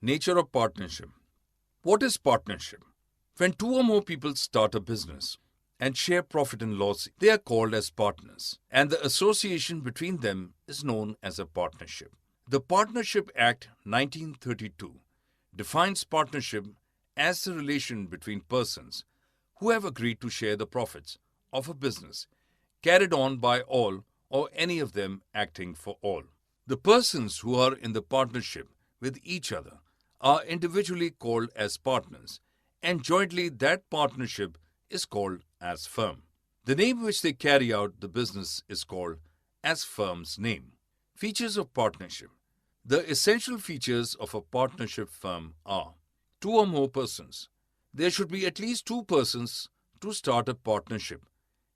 Nature of partnership. What is partnership? When two or more people start a business and share profit and loss, they are called as partners, and the association between them is known as a partnership. The Partnership Act 1932 defines partnership as the relation between persons who have agreed to share the profits of a business carried on by all or any of them acting for all. The persons who are in the partnership with each other are individually called as partners, and jointly that partnership is called as firm. The name which they carry out the business is called as firm's name. Features of partnership. The essential features of a partnership firm are two or more persons. There should be at least two persons to start a partnership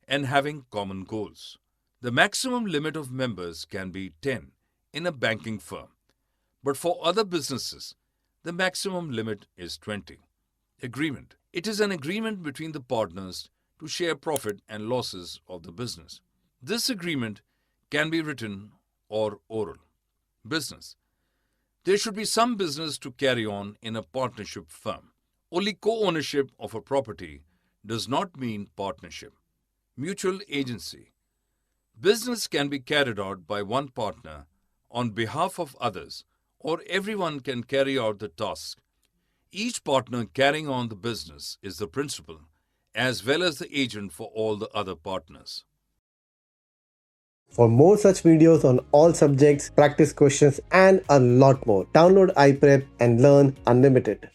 and having common goals. The maximum limit of members can be 10 in a banking firm, but for other businesses, the maximum limit is 20. Agreement. It is an agreement between the partners to share profit and losses of the business. This agreement can be written or oral. Business. There should be some business to carry on in a partnership firm. Only co-ownership of a property does not mean partnership. Mutual agency. Business can be carried out by one partner on behalf of others, or everyone can carry out the task. Each partner carrying on the business is the principal, as well as the agent for all the other partners. For more such videos on all subjects, practice questions, and a lot more, download iPrep and learn unlimited.